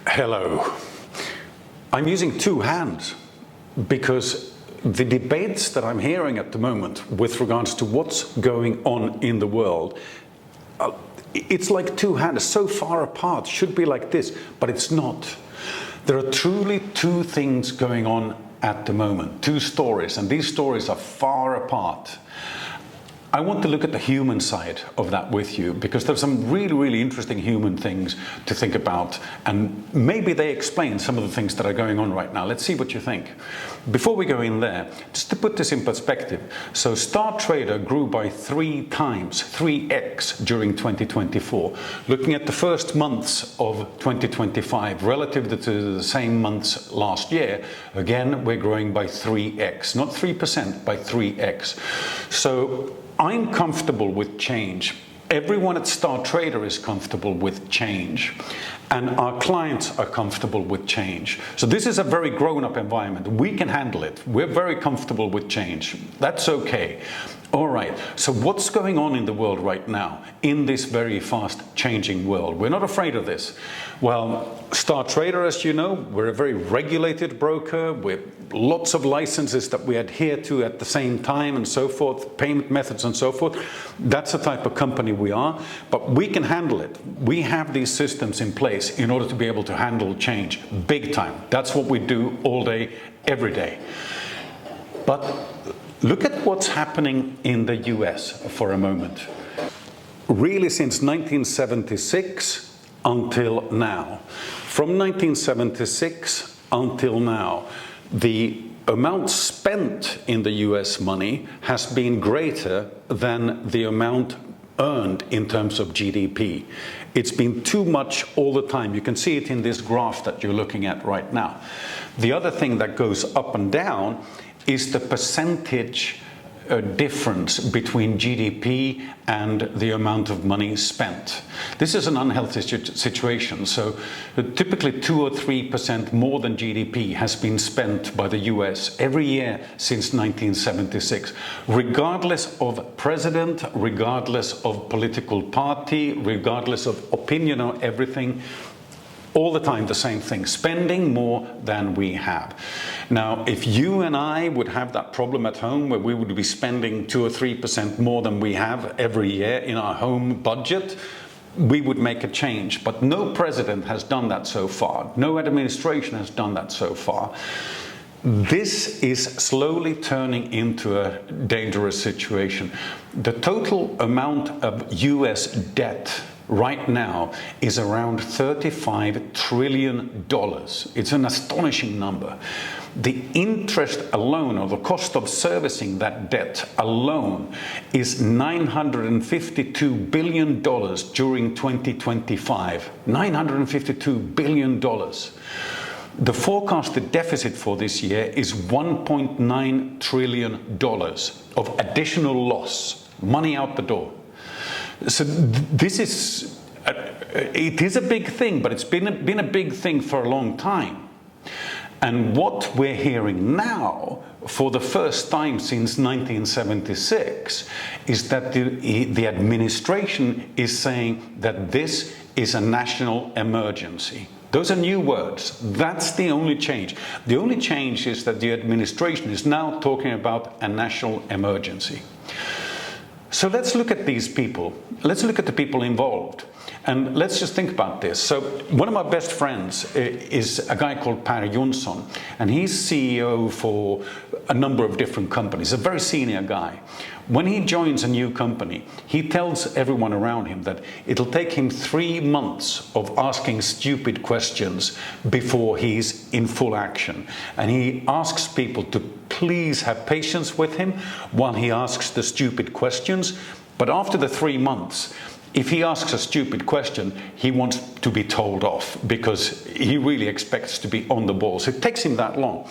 Hello. I'm using two hands because the debates that I'm hearing at the moment with regards to what's going on in the world, it's like two hands so far apart, should be like this, but it's not. There are truly two things going on at the moment, two stories, and these stories are far apart. I want to look at the human side of that with you because there's some really interesting human things to think about, and maybe they explain some of the things that are going on right now. Let's see what you think. Before we go in there, just to put this in perspective, so Star Trader grew by 3x during 2024. Looking at the first months of 2025 relative to the same months last year, again we're growing by 3x, not 3%, by 3x. So I'm comfortable with change. Everyone at Star Trader is comfortable with change, and our clients are comfortable with change. So this is a very grown-up environment. We can handle it. We're very comfortable with change. That's okay. All right, so what's going on in the world right now, in this very fast changing world? We're not afraid of this. Well, Star Trader, as you know, we're a very regulated broker with lots of licenses that we adhere to at the same time and so forth, payment methods and so forth. That's the type of company we are, but we can handle it. We have these systems in place in order to be able to handle change big time. That's what we do all day, every day. But look at what's happening in the US for a moment. Really, since 1976 until now. From 1976 until now, the amount spent in the US money has been greater than the amount earned in terms of GDP. It's been too much all the time. You can see it in this graph that you're looking at right now. The other thing that goes up and down is the percentage difference between GDP and the amount of money spent. This is an unhealthy situation. So typically 2 or 3% more than GDP has been spent by the US every year since 1976, regardless of president, regardless of political party, regardless of opinion or everything. All the time the same thing, spending more than we have. Now, if you and I would have that problem at home where we would be spending 2 or 3% more than we have every year in our home budget, we would make a change. But no president has done that so far. No administration has done that so far. This is slowly turning into a dangerous situation. The total amount of US debt right now is around $35 trillion. It's an astonishing number. The interest alone, or the cost of servicing that debt alone, is $952 billion during 2025. $952 billion. The forecasted deficit for this year is $1.9 trillion of additional loss, money out the door. So this is, it is a big thing, but it's been a big thing for a long time. And what we're hearing now, for the first time since 1976, is that the administration is saying that this is a national emergency. Those are new words. That's the only change. The only change is that the administration is now talking about a national emergency. So let's look at these people. Let's look at the people involved. And let's just think about this. So one of my best friends is a guy called Per Jonsson, and he's CEO for a number of different companies, a very senior guy. When he joins a new company, he tells everyone around him that it'll take him 3 months of asking stupid questions before he's in full action. And he asks people to please have patience with him while he asks the stupid questions. But after the 3 months, if he asks a stupid question, he wants to be told off because he really expects to be on the ball. So it takes him that long.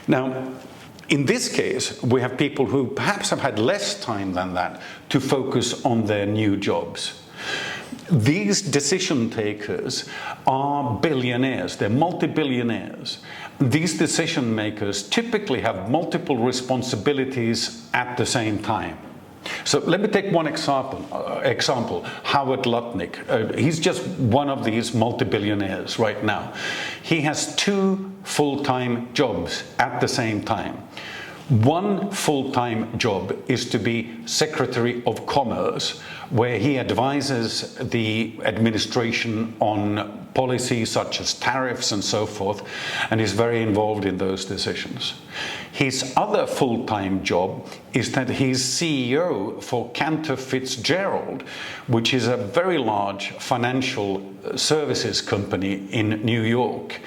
Now, in this case, we have people who perhaps have had less time than that to focus on their new jobs. These decision takers are billionaires, they're multi-billionaires. These decision makers typically have multiple responsibilities at the same time. So let me take one example. Howard Lutnick. He's just one of these multi-billionaires right now. He has 2 full-time jobs at the same time. One full-time job is to be Secretary of Commerce, where he advises the administration on policies such as tariffs and so forth, and is very involved in those decisions. His other full-time job is that he's CEO for Cantor Fitzgerald, which is a very large financial services company in New York.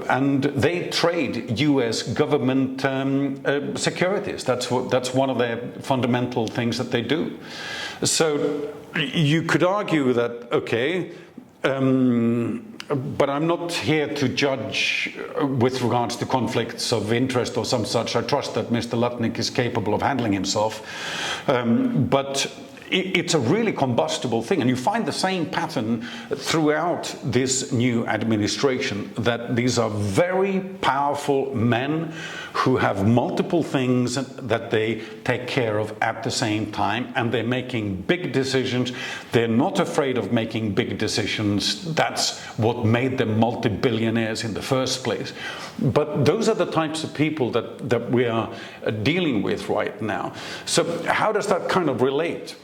And they trade US government securities. That's one of their fundamental things that they do. So you could argue that, okay, but I'm not here to judge with regards to conflicts of interest or some such. I trust that Mr. Lutnick is capable of handling himself. But it's a really combustible thing, and you find the same pattern throughout this new administration, that these are very powerful men who have multiple things that they take care of at the same time, and they're making big decisions. They're not afraid of making big decisions. That's what made them multi-billionaires in the first place. But those are the types of people that we are dealing with right now. So how does that kind of relate?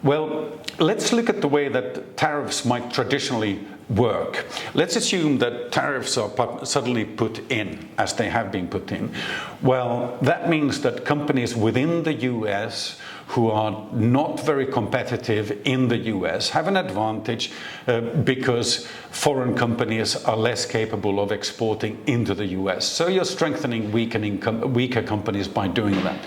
Well, let's look at the way that tariffs might traditionally work. Let's assume that tariffs are suddenly put in, as they have been put in. Well, that means that companies within the US who are not very competitive in the US have an advantage because foreign companies are less capable of exporting into the US. So you're strengthening weaker companies by doing that.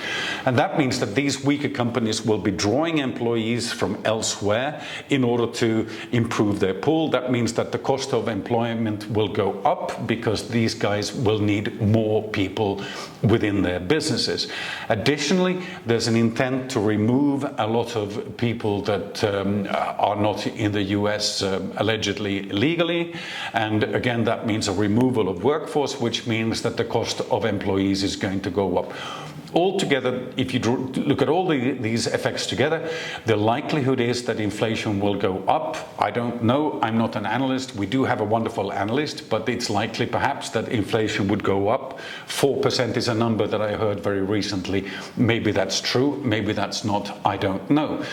And that means that these weaker companies will be drawing employees from elsewhere in order to improve their pool. That means that the cost of employment will go up because these guys will need more people within their businesses. Additionally, there's an intent to remove a lot of people that are not in the US allegedly legally, and again that means a removal of workforce, which means that the cost of employees is going to go up. Altogether, if you look at all these effects together, the likelihood is that inflation will go up. I don't know, I'm not an analyst. We do have a wonderful analyst, but it's likely perhaps that inflation would go up. 4% is a number that I heard very recently. Maybe that's true, maybe that's not, I don't know.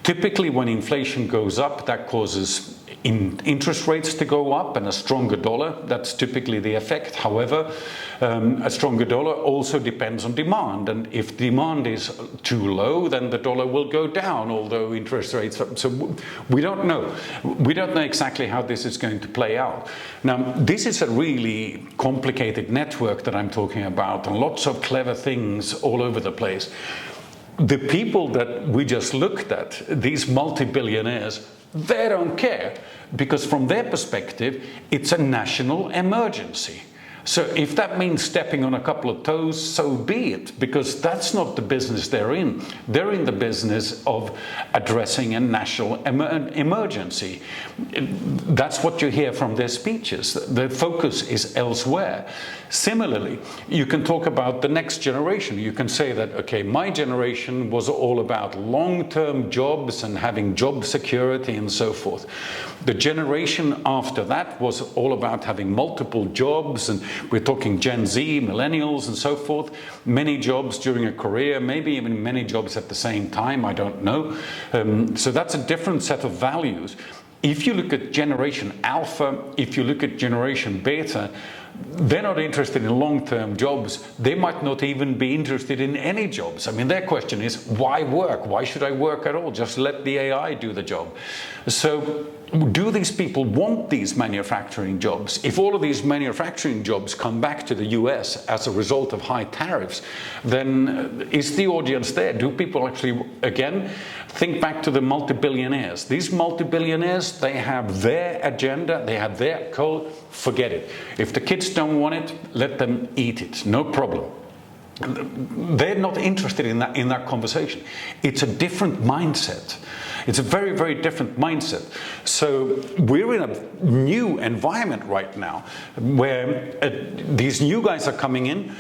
Typically when inflation goes up, that causes interest rates to go up and a stronger dollar. That's typically the effect. However, a stronger dollar also depends on demand, and if demand is too low, then the dollar will go down, although interest rates are, so we don't know. We don't know exactly how this is going to play out. Now, this is a really complicated network that I'm talking about, and lots of clever things all over the place. The people that we just looked at, these multi-billionaires, they don't care, because from their perspective, it's a national emergency. So if that means stepping on a couple of toes, so be it, because that's not the business they're in. They're in the business of addressing a national emergency. That's what you hear from their speeches. The focus is elsewhere. Similarly, you can talk about the next generation. You can say that, okay, my generation was all about long-term jobs and having job security and so forth. The generation after that was all about having multiple jobs, and we're talking Gen Z, millennials and so forth, many jobs during a career, maybe even many jobs at the same time, I don't know. So that's a different set of values. If you look at Generation Alpha, if you look at Generation Beta, they're not interested in long-term jobs. They might not even be interested in any jobs. I mean, their question is, why work? Why should I work at all? Just let the AI do the job. So do these people want these manufacturing jobs? If all of these manufacturing jobs come back to the US as a result of high tariffs, then is the audience there? Do people actually, again, think back to the multi-billionaires? These multi-billionaires, they have their agenda, they have their code, forget it. If the kids don't want it, let them eat it, no problem. They're not interested in that conversation. It's a different mindset. It's a very, very different mindset. So we're in a new environment right now where these new guys are coming in.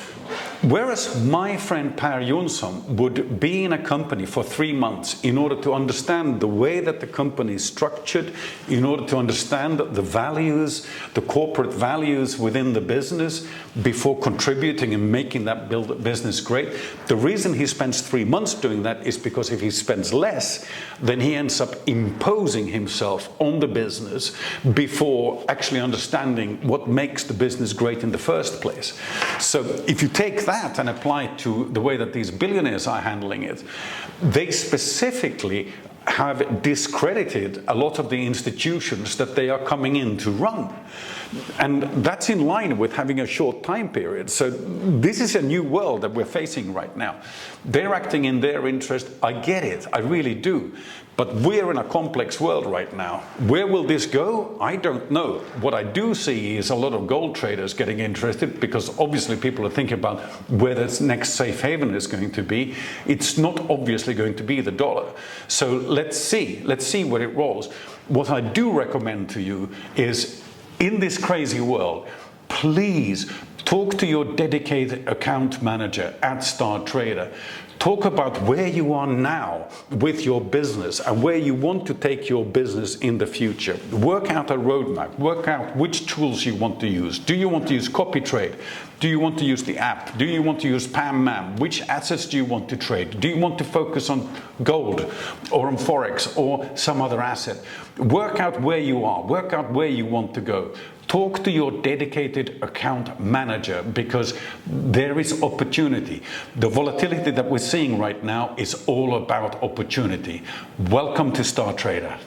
Whereas my friend Per Jonsson would be in a company for 3 months in order to understand the way that the company is structured, in order to understand the values, the corporate values within the business before contributing and making that business great. The reason he spends 3 months doing that is because if he spends less, then he ends up imposing himself on the business before actually understanding what makes the business great in the first place. So if you take that and apply it to the way that these billionaires are handling it, they specifically have discredited a lot of the institutions that they are coming in to run. And that's in line with having a short time period. So this is a new world that we're facing right now. They're acting in their interest. I get it. I really do. But we're in a complex world right now. Where will this go? I don't know. What I do see is a lot of gold traders getting interested, because obviously people are thinking about where this next safe haven is going to be. It's not obviously going to be the dollar. So let's see where it rolls. What I do recommend to you is, in this crazy world, please talk to your dedicated account manager at Star Trader. Talk about where you are now with your business and where you want to take your business in the future. Work out a roadmap. Work out which tools you want to use. Do you want to use copy trade? Do you want to use the app? Do you want to use PAM-MAM? Which assets do you want to trade? Do you want to focus on gold or on Forex or some other asset? Work out where you are. Work out where you want to go. Talk to your dedicated account manager, because there is opportunity. The volatility that we're seeing right now is all about opportunity. Welcome to Star Trader.